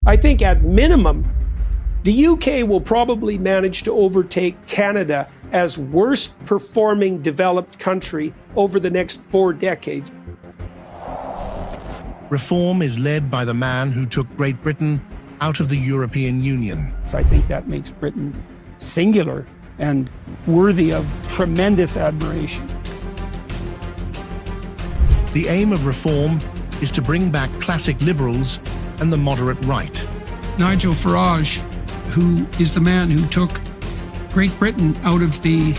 I think at minimum, the UK will probably manage to overtake Canada as worst performing developed country over the next 4 decades. Reform is led by the man who took Great Britain out of the European Union. So I think that makes Britain singular and worthy of tremendous admiration. The aim of reform is to bring back classic liberals and the moderate right. Nigel Farage, who is the man who took Great Britain out of the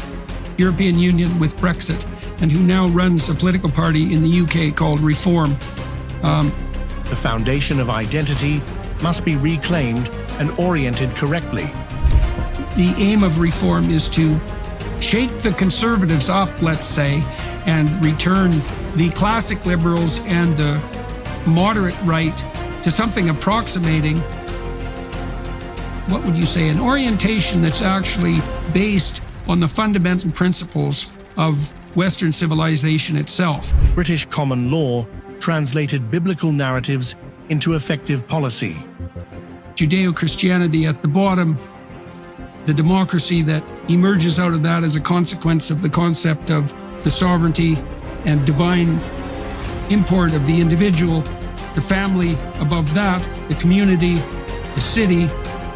European Union with Brexit, and who now runs a political party in the UK called Reform. The foundation of identity must be reclaimed and oriented correctly. The aim of Reform is to shake the Conservatives up, let's say, and return the classic liberals and the moderate right to something approximating, what would you say, an orientation that's actually based on the fundamental principles of Western civilization itself. British common law translated biblical narratives into effective policy. Judeo-Christianity at the bottom, the democracy that emerges out of that as a consequence of the concept of the sovereignty and divine import of the individual, the family above that, the community, the city,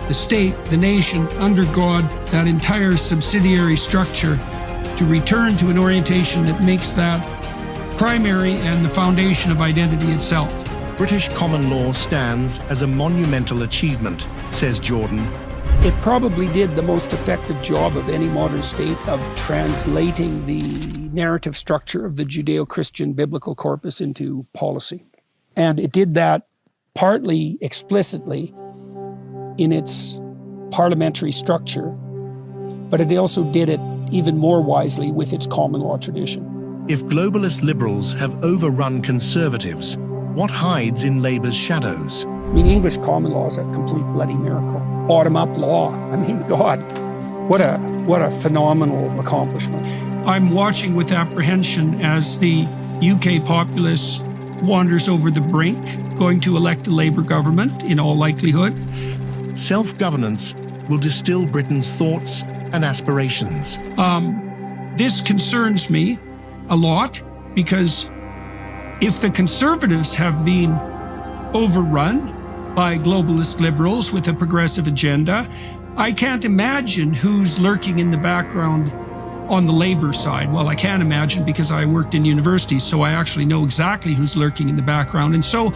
the state, the nation, under God, that entire subsidiary structure, to return to an orientation that makes that primary and the foundation of identity itself. British common law stands as a monumental achievement, says Jordan. It probably did the most effective job of any modern state of translating the narrative structure of the Judeo-Christian biblical corpus into policy. And it did that partly explicitly in its parliamentary structure, but it also did it even more wisely with its common law tradition. If globalist liberals have overrun conservatives, what hides in Labour's shadows? I mean, English common law is a complete bloody miracle. Bottom-up law. I mean, God, what a phenomenal accomplishment. I'm watching with apprehension as the UK populace wanders over the brink, going to elect a Labour government in all likelihood. Self-governance will distill Britain's thoughts and aspirations. This concerns me a lot, because if the Conservatives have been overrun by globalist liberals with a progressive agenda, I can't imagine who's lurking in the background on the Labour side. Well, I can't imagine because I worked in universities, so I actually know exactly who's lurking in the background. And so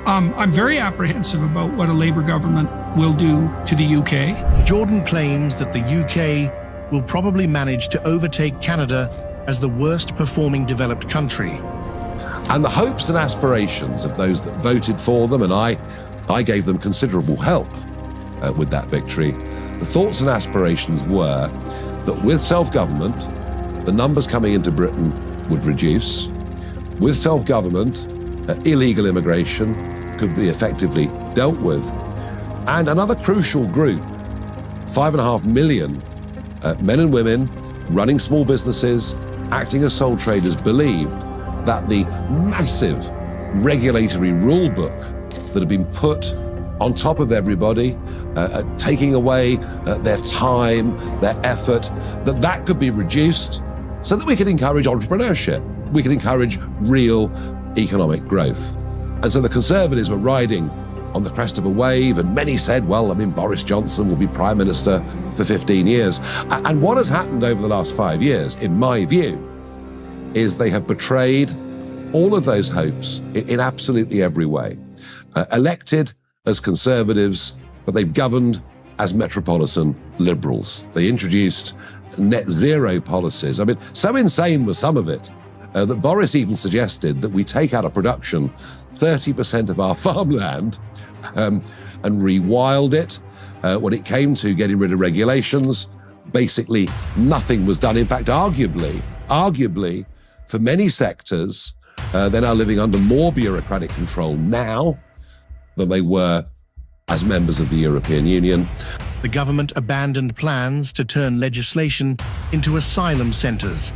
I'm very apprehensive about what a Labour government will do to the UK. Jordan claims that the UK will probably manage to overtake Canada as the worst performing developed country. And the hopes and aspirations of those that voted for them, and I gave them considerable help with that victory, the thoughts and aspirations were that with self-government, the numbers coming into Britain would reduce. With self-government, illegal immigration could be effectively dealt with. And another crucial group, 5.5 million men and women running small businesses, acting as sole traders, believed that the massive regulatory rule book that had been put on top of everybody, taking away their time, their effort, that could be reduced so that we could encourage entrepreneurship, we could encourage real economic growth. And so the Conservatives were riding on the crest of a wave, and many said, well, I mean, Boris Johnson will be Prime Minister for 15 years. And what has happened over the last 5 years, in my view, is they have betrayed all of those hopes in absolutely every way. Elected as Conservatives, but they've governed as metropolitan Liberals. They introduced net zero policies. I mean, so insane was some of it that Boris even suggested that we take out of production 30% of our farmland and rewild it. When it came to getting rid of regulations, basically nothing was done. In fact, arguably, for many sectors, they're now living under more bureaucratic control now than they were as members of the European Union. The government abandoned plans to turn legislation into asylum centres.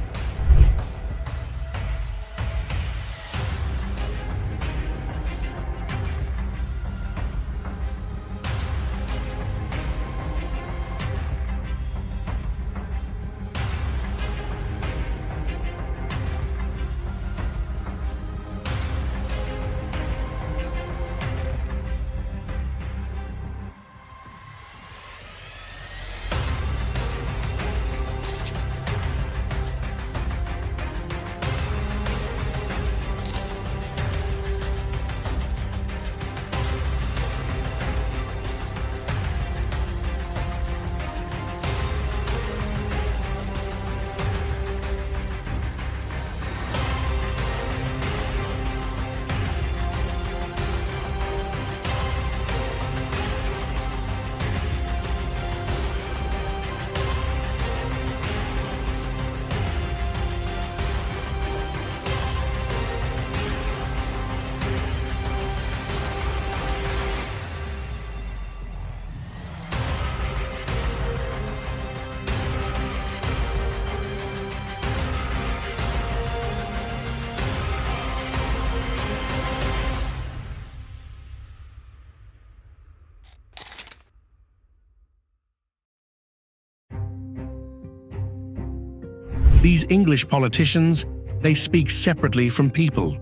These English politicians, they speak separately from people.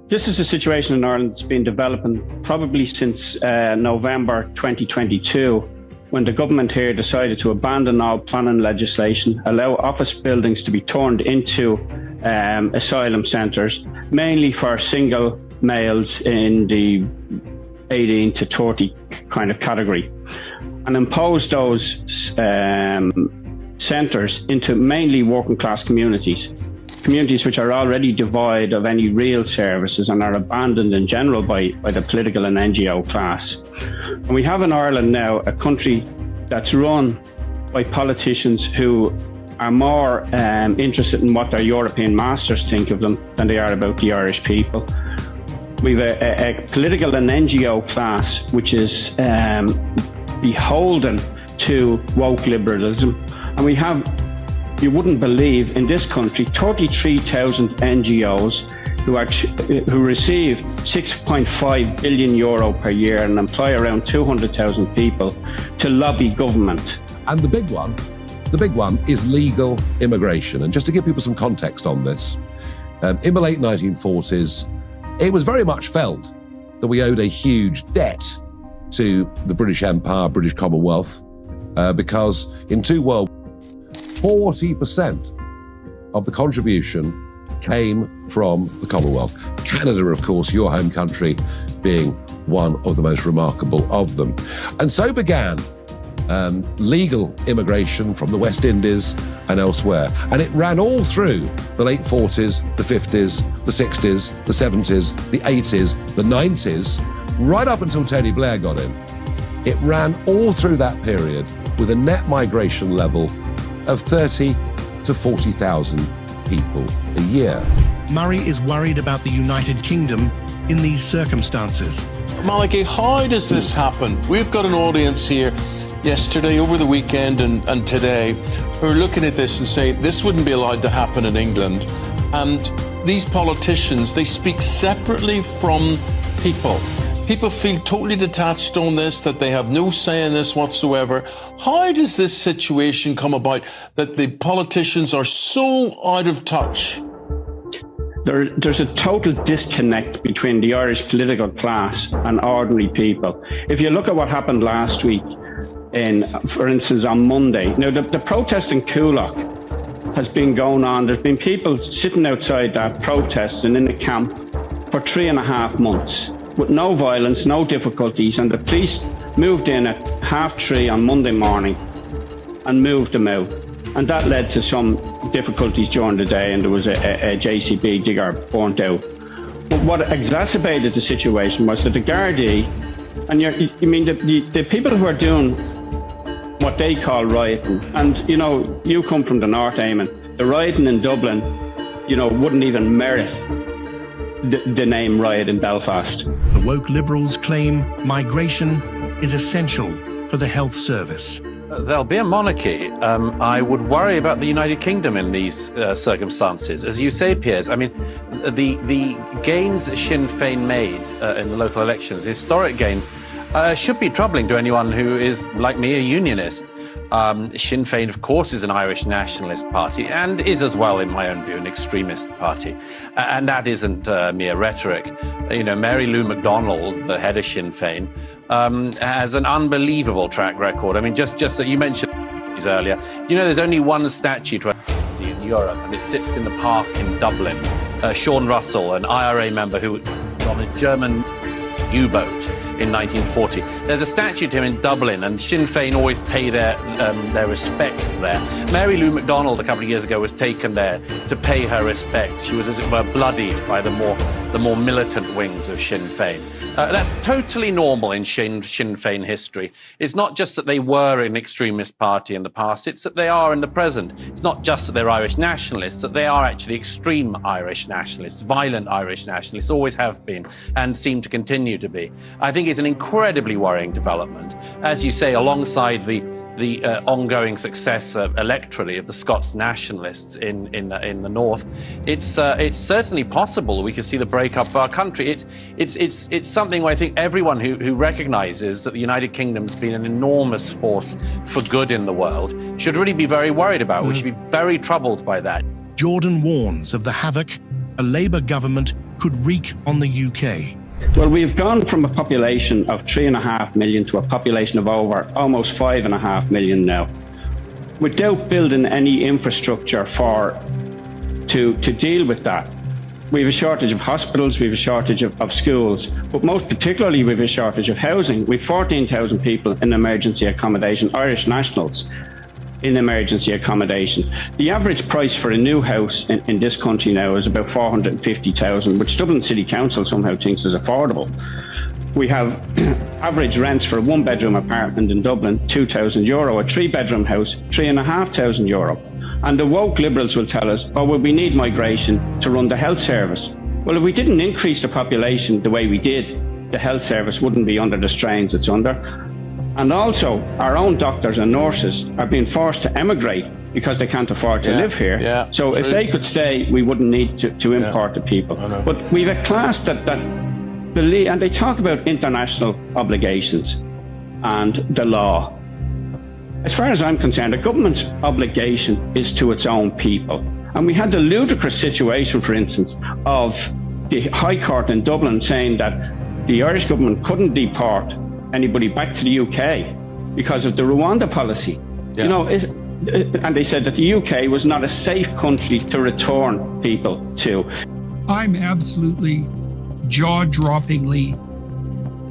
This is a situation in Ireland that's been developing probably since November 2022, when the government here decided to abandon all planning legislation, allow office buildings to be turned into asylum centres, mainly for single males in the 18 to 30 kind of category, and impose those centres into mainly working class communities which are already devoid of any real services and are abandoned in general by the political and NGO class. And we have in Ireland now a country that's run by politicians who are more interested in what their European masters think of them than they are about the Irish people. We've a political and NGO class which is beholden to woke liberalism, and we have, you wouldn't believe, in this country 33,000 NGOs who receive 6.5 billion euro per year and employ around 200,000 people to lobby government. And the big one is legal immigration. And just to give people some context on this, in the late 1940s, it was very much felt that we owed a huge debt to the British Empire, British Commonwealth, because in two world 40% of the contribution came from the Commonwealth. Canada, of course, your home country, being one of the most remarkable of them. And so began legal immigration from the West Indies and elsewhere. And it ran all through the late 40s, the 50s, the 60s, the 70s, the 80s, the 90s, right up until Tony Blair got in. It ran all through that period with a net migration level of 30 to 40,000 people a year. Murray is worried about the United Kingdom in these circumstances. Malachy, how does this happen? We've got an audience here yesterday, over the weekend and today who are looking at this and saying this wouldn't be allowed to happen in England. And these politicians, they speak separately from people. People feel totally detached on this, that they have no say in this whatsoever. How does this situation come about that the politicians are so out of touch? There's a total disconnect between the Irish political class and ordinary people. If you look at what happened last week, for instance, on Monday, now the protest in Coolock has been going on. There's been people sitting outside that protesting in the camp for 3.5 months. With no violence, no difficulties, and the police moved in at 3:30 on Monday morning and moved them out. And that led to some difficulties during the day, and there was a JCB digger burnt out. But what exacerbated the situation was that the Gardaí, and the people who are doing what they call rioting, and you come from the north, Eamon, the rioting in Dublin, wouldn't even merit the name riot in Belfast. The woke liberals claim migration is essential for the health service. There'll be a monarchy. I would worry about the United Kingdom in these circumstances. As you say, Piers, the gains Sinn Féin made in the local elections, historic gains, should be troubling to anyone who is, like me, a unionist. Sinn Féin, of course, is an Irish nationalist party and is, as well, in my own view, an extremist party. And that isn't mere rhetoric. Mary Lou MacDonald, the head of Sinn Féin, has an unbelievable track record. Just that you mentioned earlier, there's only one statue to in Europe, and it sits in the park in Dublin. Sean Russell, an IRA member who was on a German U-boat in 1940. There's a statue to him in Dublin, and Sinn Féin always pay their respects there. Mary Lou MacDonald, a couple of years ago, was taken there to pay her respects. She was, as it were, bloodied by the more militant wings of Sinn Féin. That's totally normal in Sinn Féin history. It's not just that they were an extremist party in the past, it's that they are in the present. It's not just that they're Irish nationalists, that they are actually extreme Irish nationalists, violent Irish nationalists, always have been, and seem to continue to be. I think it's an incredibly worrying development. As you say, alongside the the ongoing success electorally of the Scots nationalists in the north, it's certainly possible we could see the breakup of our country. It's something where I think everyone who recognizes that the United Kingdom's been an enormous force for good in the world should really be very worried about. We should be very troubled by that. Jordan warns of the havoc a Labour government could wreak on the UK. Well, we've gone from a population of 3.5 million to a population of over almost 5.5 million now. Without building any infrastructure to deal with that, we have a shortage of hospitals, we have a shortage of schools, but most particularly we have a shortage of housing. We have 14,000 people in emergency accommodation, Irish nationals in emergency accommodation. The average price for a new house in this country now is about 450,000, which Dublin City Council somehow thinks is affordable. We have average rents for a one-bedroom apartment in Dublin, €2,000, a three-bedroom house, €3,500. And the woke Liberals will tell us, oh, well, we need migration to run the health service. Well, if we didn't increase the population the way we did, the health service wouldn't be under the strains it's under. And also, our own doctors and nurses are being forced to emigrate because they can't afford to live here. So if they could stay, we wouldn't need to import the people. But we've a class that believe, and they talk about international obligations and the law. As far as I'm concerned, the government's obligation is to its own people. And we had the ludicrous situation, for instance, of the High Court in Dublin saying that the Irish government couldn't deport anybody back to the UK because of the Rwanda policy. You know, and they said that the UK was not a safe country to return people to. I'm absolutely jaw-droppingly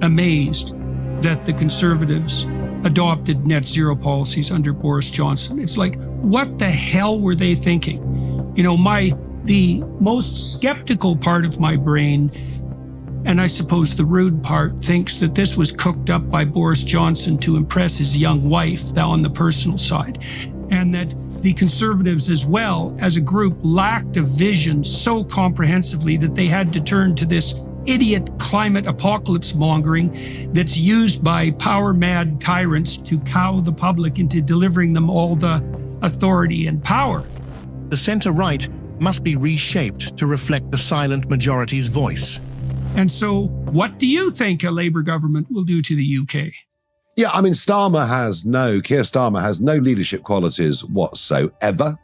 amazed that the Conservatives adopted net zero policies under Boris Johnson. It's like, what the hell were they thinking? You know, the most skeptical part of my brain, and I suppose the rude part, thinks that this was cooked up by Boris Johnson to impress his young wife on the personal side. And that the Conservatives as well as a group lacked a vision so comprehensively that they had to turn to this idiot climate apocalypse mongering that's used by power-mad tyrants to cow the public into delivering them all the authority and power. The centre-right must be reshaped to reflect the silent majority's voice. And so what do you think a Labour government will do to the UK? Yeah, I mean, Keir Starmer has no leadership qualities whatsoever.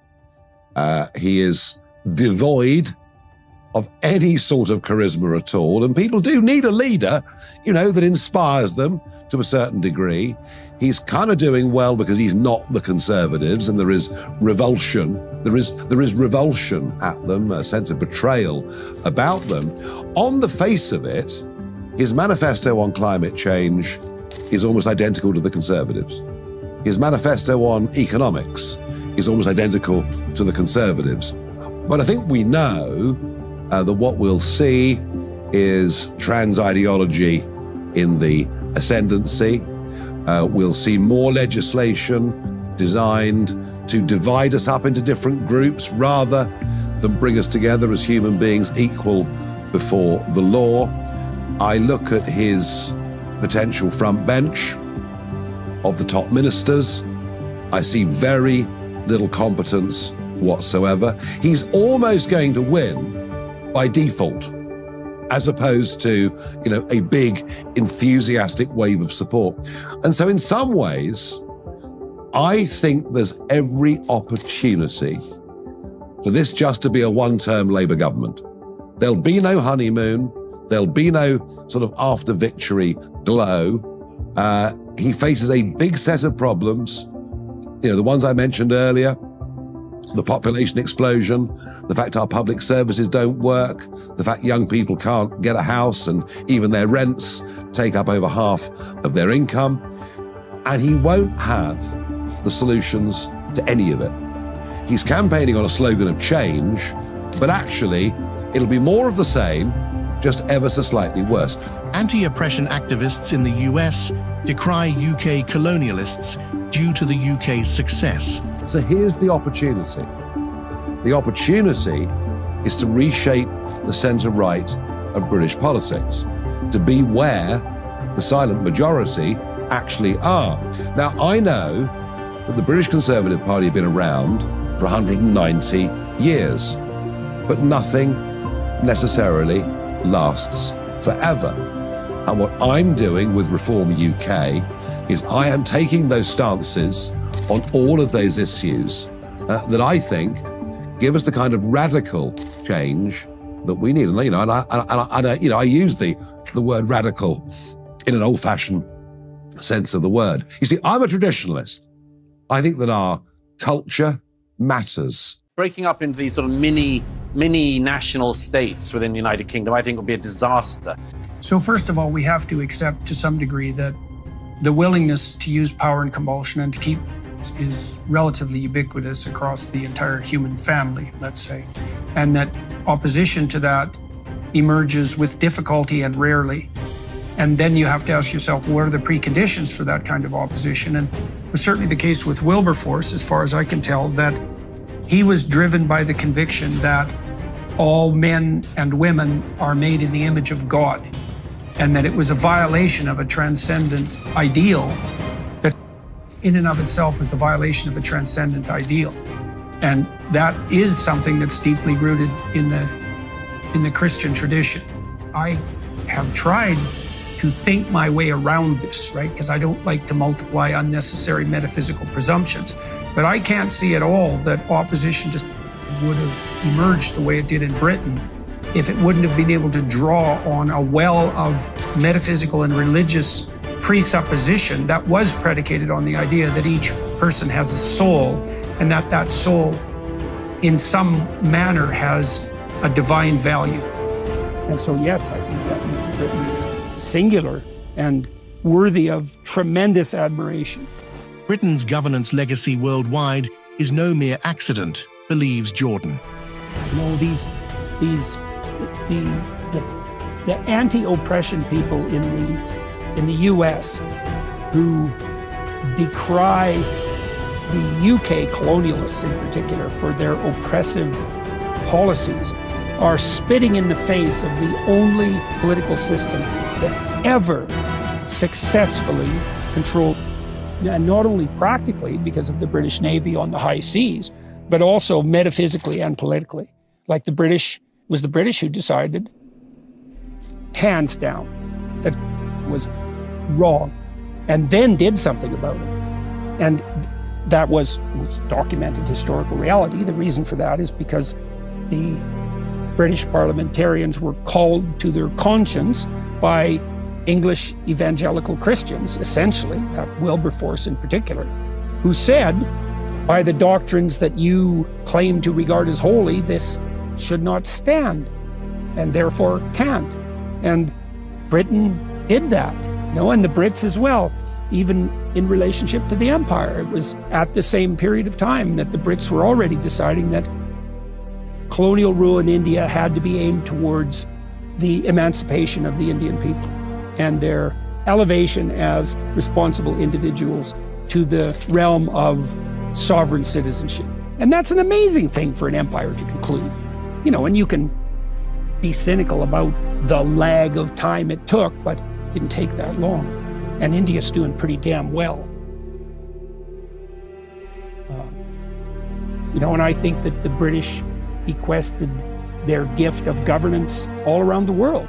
He is devoid of any sort of charisma at all. And people do need a leader, you know, that inspires them to a certain degree. He's kind of doing well because he's not the Conservatives, and there is revulsion. There is revulsion at them, a sense of betrayal about them. On the face of it, his manifesto on climate change is almost identical to the Conservatives. His manifesto on economics is almost identical to the Conservatives. But I think we know that what we'll see is trans ideology in the ascendancy. We'll see more legislation designed to divide us up into different groups rather than bring us together as human beings equal before the law. I look at his potential front bench of the top ministers. I see very little competence whatsoever. He's almost going to win by default, as opposed to, you know, a big enthusiastic wave of support. And so in some ways, I think there's every opportunity for this just to be a one-term Labour government. There'll be no honeymoon. There'll be no sort of after-victory glow. He faces a big set of problems. You know, the ones I mentioned earlier, the population explosion, the fact our public services don't work, the fact young people can't get a house and even their rents take up over half of their income. And he won't have the solutions to any of it. He's campaigning on a slogan of change, but actually it'll be more of the same, just ever so slightly worse. Anti-oppression activists in the US decry UK colonialists due to the UK's success. So here's the opportunity. The opportunity is to reshape the centre-right of British politics, to be where the silent majority actually are. Now, I know that the British Conservative Party had been around for 190 years, but nothing necessarily lasts forever. And what I'm doing with Reform UK is I am taking those stances on all of those issues that I think give us the kind of radical change that we need. And I use the word radical in an old-fashioned sense of the word. You see, I'm a traditionalist. I think that our culture matters. Breaking up into these sort of mini national states within the United Kingdom, I think, would be a disaster. So first of all, we have to accept to some degree that the willingness to use power and compulsion and to keep is relatively ubiquitous across the entire human family, let's say, and that opposition to that emerges with difficulty and rarely. And then you have to ask yourself, what are the preconditions for that kind of opposition? And it was certainly the case with Wilberforce, as far as I can tell, that he was driven by the conviction that all men and women are made in the image of God, and that it was a violation of a transcendent ideal that in and of itself was the violation of a transcendent ideal. And that is something that's deeply rooted in the Christian tradition. I have tried to think my way around this, right? Because I don't like to multiply unnecessary metaphysical presumptions. But I can't see at all that opposition just would have emerged the way it did in Britain if it wouldn't have been able to draw on a well of metaphysical and religious presupposition that was predicated on the idea that each person has a soul, and that soul in some manner has a divine value. And so, yes, I think that makes Britain singular and worthy of tremendous admiration. Britain's governance legacy worldwide is no mere accident, believes Jordan. You know, the anti-oppression people in the US who decry the UK colonialists in particular for their oppressive policies are spitting in the face of the only political system that ever successfully controlled, and not only practically because of the British Navy on the high seas, but also metaphysically and politically. Like the British, it was the British who decided, hands down, that was wrong, and then did something about it. And that was documented historical reality. The reason for that is because the British parliamentarians were called to their conscience by English evangelical Christians, essentially, Wilberforce in particular, who said, by the doctrines that you claim to regard as holy, this should not stand, and therefore can't. And Britain did that, and the Brits as well, even in relationship to the empire. It was at the same period of time that the Brits were already deciding that colonial rule in India had to be aimed towards the emancipation of the Indian people and their elevation as responsible individuals to the realm of sovereign citizenship. And that's an amazing thing for an empire to conclude. And you can be cynical about the lag of time it took, but it didn't take that long. And India's doing pretty damn well. And I think that the British bequested their gift of governance all around the world.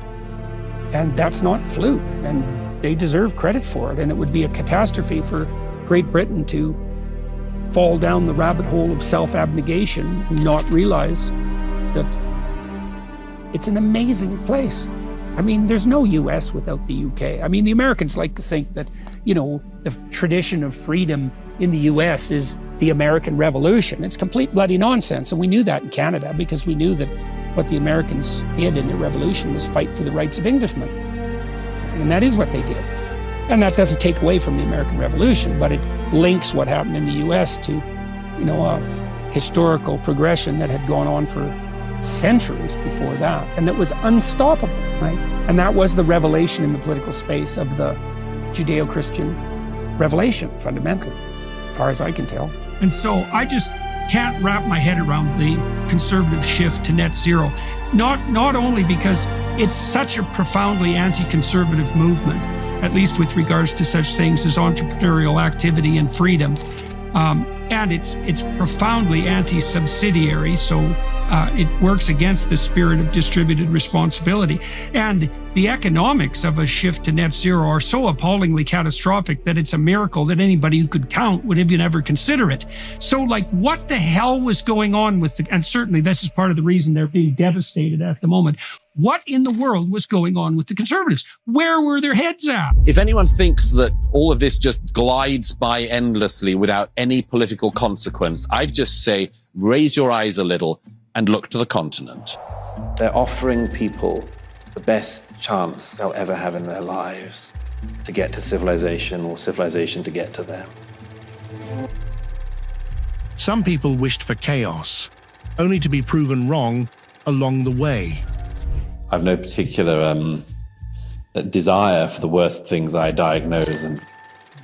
And that's not fluke, and they deserve credit for it. And it would be a catastrophe for Great Britain to fall down the rabbit hole of self-abnegation and not realize that it's an amazing place. There's no US without the UK. The Americans like to think that, the tradition of freedom in the US is the American Revolution. It's complete bloody nonsense. And we knew that in Canada because we knew that what the Americans did in their revolution was fight for the rights of Englishmen. And that is what they did. And that doesn't take away from the American Revolution, but it links what happened in the US to, a historical progression that had gone on for centuries before that, and that was unstoppable, right? And that was the revelation in the political space of the Judeo-Christian revelation, fundamentally, as far as I can tell. And so I just can't wrap my head around the conservative shift to net zero, not only because it's such a profoundly anti-conservative movement, at least with regards to such things as entrepreneurial activity and freedom, And it's profoundly anti-subsidiary, so it works against the spirit of distributed responsibility. And the economics of a shift to net zero are so appallingly catastrophic that it's a miracle that anybody who could count would even ever consider it. So, like, what the hell was going on with and certainly this is part of the reason they're being devastated at the moment. What in the world was going on with the Conservatives? Where were their heads at? If anyone thinks that all of this just glides by endlessly without any political consequence, I'd just say, raise your eyes a little and look to the continent. They're offering people the best chance they'll ever have in their lives to get to civilization, or civilization to get to them. Some people wished for chaos, only to be proven wrong along the way. I've no particular desire for the worst things I diagnose and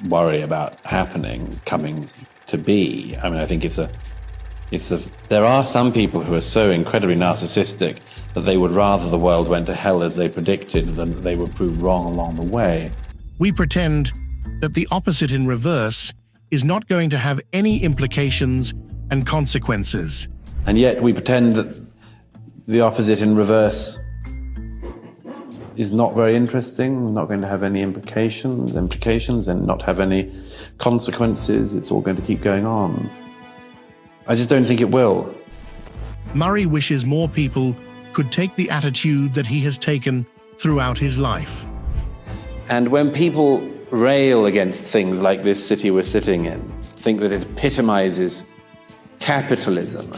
worry about coming to be. I mean, I think there are some people who are so incredibly narcissistic that they would rather the world went to hell as they predicted than that they would prove wrong along the way. We pretend that the opposite in reverse is not going to have any implications and consequences. And yet we pretend that the opposite in reverse is not very interesting, not going to have any implications and not have any consequences. It's all going to keep going on. I just don't think it will. Murray wishes more people could take the attitude that he has taken throughout his life. And when people rail against things like this city we're sitting in, think that it epitomizes capitalism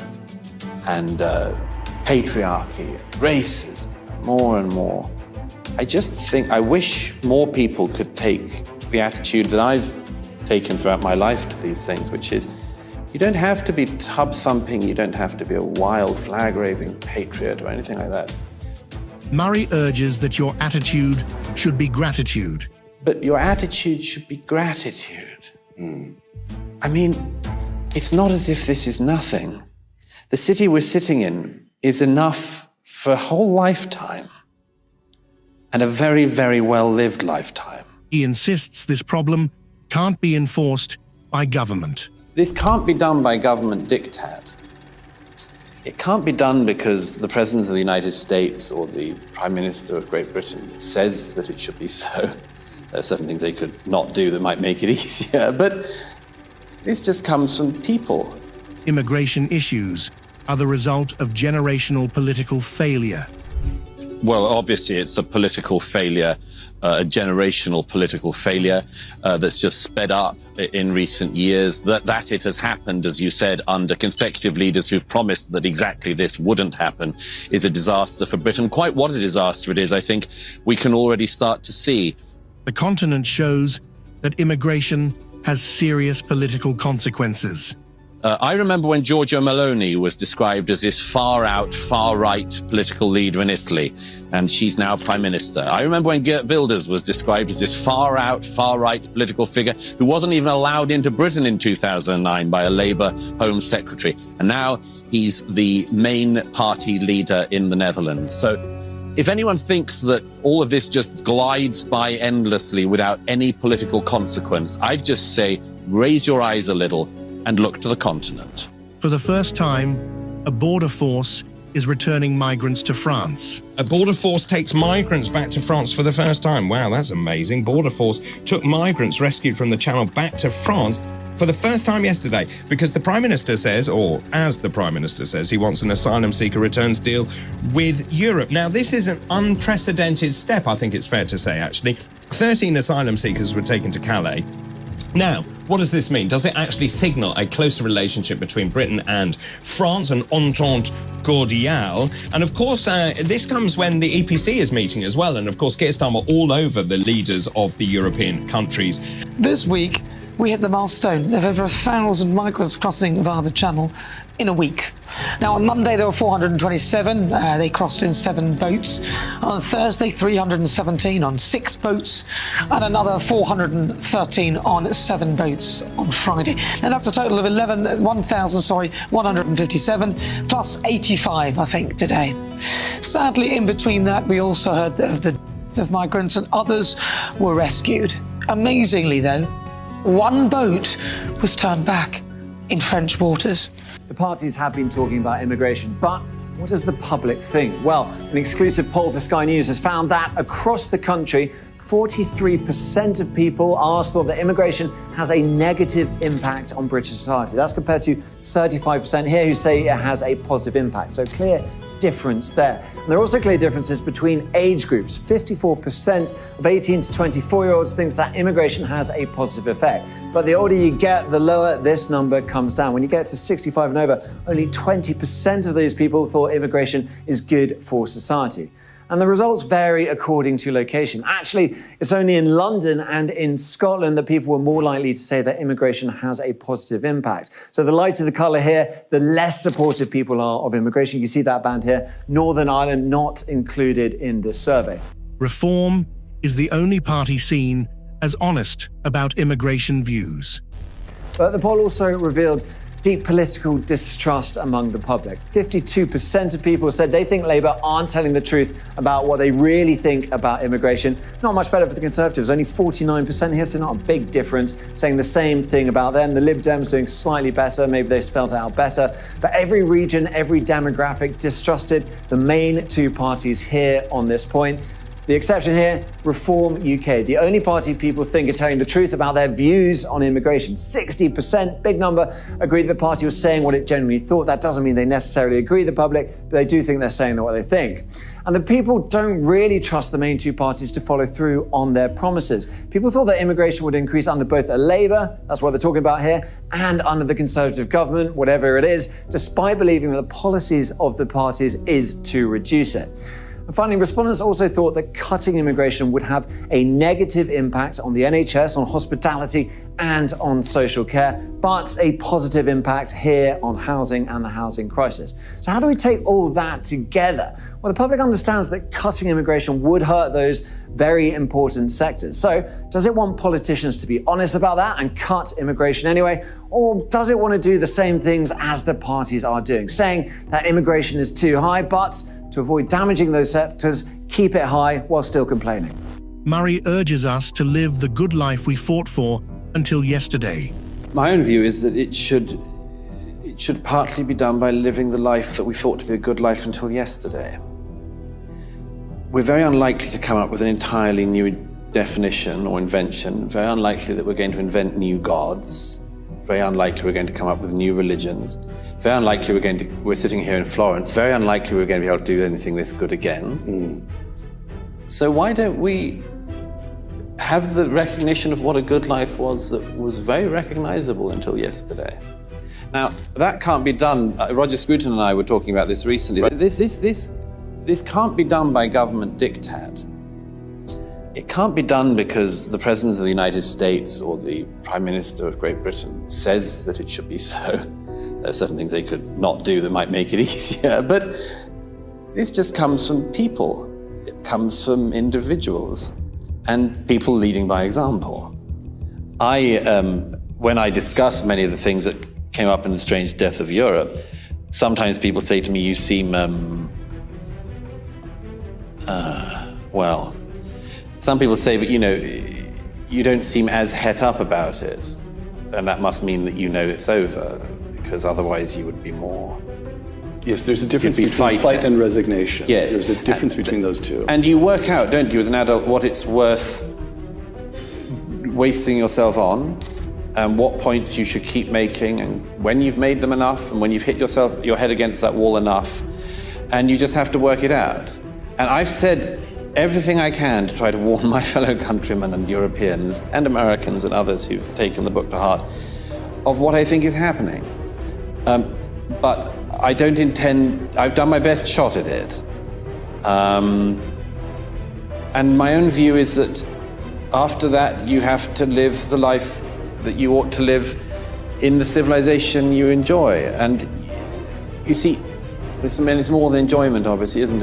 and patriarchy, racism, more and more, I wish more people could take the attitude that I've taken throughout my life to these things, which is, you don't have to be tub-thumping, you don't have to be a wild flag-waving patriot or anything like that. Murray urges that your attitude should be gratitude. But your attitude should be gratitude. I mean, it's not as if this is nothing. The city we're sitting in is enough for a whole lifetime, and a very, very well-lived lifetime. He insists this problem can't be enforced by government. This can't be done by government diktat. It can't be done because the President of the United States or the Prime Minister of Great Britain says that it should be so. There are certain things they could not do that might make it easier, but this just comes from people. Immigration issues are the result of generational political failure. Well, obviously, it's a political failure, a generational political failure that's just sped up in recent years. That it has happened, as you said, under consecutive leaders who've promised that exactly this wouldn't happen is a disaster for Britain. Quite what a disaster it is, I think we can already start to see. The continent shows that immigration has serious political consequences. I remember when Giorgia Meloni was described as this far-out, far-right political leader in Italy, and she's now Prime Minister. I remember when Geert Wilders was described as this far-out, far-right political figure who wasn't even allowed into Britain in 2009 by a Labour Home Secretary. And now he's the main party leader in the Netherlands. So if anyone thinks that all of this just glides by endlessly without any political consequence, I'd just say, raise your eyes a little and look to the continent. For the first time, a border force is returning migrants to France. A border force takes migrants back to France for the first time. Wow, that's amazing. Border force took migrants rescued from the Channel back to France for the first time yesterday, because the Prime Minister says, or as the Prime Minister says, he wants an asylum seeker returns deal with Europe. Now, this is an unprecedented step, I think it's fair to say, actually. 13 asylum seekers were taken to Calais. Now, what does this mean? Does it actually signal a closer relationship between Britain and France, an entente cordiale? And of course, this comes when the EPC is meeting as well. And of course, Keir Starmer all over the leaders of the European countries. This week, we hit the milestone of over 1,000 migrants crossing via the Channel in a week. Now, on Monday, there were 427. They crossed in 7 boats. On Thursday, 317 on 6 boats, and another 413 on 7 boats on Friday. And that's a total of 1,157, plus 85, I think, today. Sadly, in between that, we also heard of the deaths of migrants, and others were rescued. Amazingly, though, One boat was turned back in French waters. The parties have been talking about immigration, but what does the public think? Well, an exclusive poll for Sky News has found that across the country, 43% of people asked thought that immigration has a negative impact on British society. That's compared to 35% here who say it has a positive impact. So clear difference there. And there are also clear differences between age groups. 54% of 18 to 24-year-olds thinks that immigration has a positive effect. But the older you get, the lower this number comes down. When you get to 65 and over, only 20% of those people thought immigration is good for society. And the results vary according to location. Actually, it's only in London and in Scotland that people were more likely to say that immigration has a positive impact. So the lighter the colour here, the less supportive people are of immigration. You see that band here. Northern Ireland not included in this survey. Reform is the only party seen as honest about immigration views. But the poll also revealed deep political distrust among the public. 52% of people said they think Labour aren't telling the truth about what they really think about immigration. Not much better for the Conservatives, only 49% here, so not a big difference, saying the same thing about them. The Lib Dems doing slightly better, maybe they spelled it out better. But every region, every demographic distrusted the main two parties here on this point. The exception here, Reform UK, the only party people think are telling the truth about their views on immigration. 60%, big number, agreed the party was saying what it genuinely thought. That doesn't mean they necessarily agree with the public, but they do think they're saying what they think. And the people don't really trust the main two parties to follow through on their promises. People thought that immigration would increase under both a Labour, that's what they're talking about here, and under the Conservative government, whatever it is, despite believing that the policies of the parties is to reduce it. And finally, respondents also thought that cutting immigration would have a negative impact on the NHS, on hospitality, and on social care, but a positive impact here on housing and the housing crisis. So how do we take all that together? Well, the public understands that cutting immigration would hurt those very important sectors. So does it want politicians to be honest about that and cut immigration anyway? Or does it want to do the same things as the parties are doing, saying that immigration is too high, but to avoid damaging those sectors, keep it high while still complaining? Murray urges us to live the good life we fought for until yesterday. My own view is that it should partly be done by living the life that we thought to be a good life until yesterday. We're very unlikely to come up with an entirely new definition or invention, very unlikely that we're going to invent new gods, very unlikely we're going to come up with new religions, very unlikely we're sitting here in Florence, very unlikely we're going to be able to do anything this good again. So why don't we have the recognition of what a good life was that was very recognizable until yesterday? Now, that can't be done. Roger Scruton and I were talking about this recently. This can't be done by government diktat. It can't be done because the President of the United States or the Prime Minister of Great Britain says that it should be so. There are certain things they could not do that might make it easier, but this just comes from people. It comes from individuals and people leading by example. When I discuss many of the things that came up in The Strange Death of Europe, sometimes people say to me, you seem, well, some people say, but you don't seem as het up about it. And that must mean that you know it's over, because otherwise you would be more. Yes, there's a difference between fight and resignation. Yes. There's a difference between those two. And you work out, don't you, as an adult, what it's worth wasting yourself on, and what points you should keep making, and when you've made them enough, and when you've hit your head against that wall enough, and you just have to work it out. And I've said everything I can to try to warn my fellow countrymen and Europeans and Americans and others who've taken the book to heart of what I think is happening. But I don't intend, I've done my best shot at it. And my own view is that after that, you have to live the life that you ought to live in the civilization you enjoy. And you see, it's more than enjoyment, obviously, isn't it?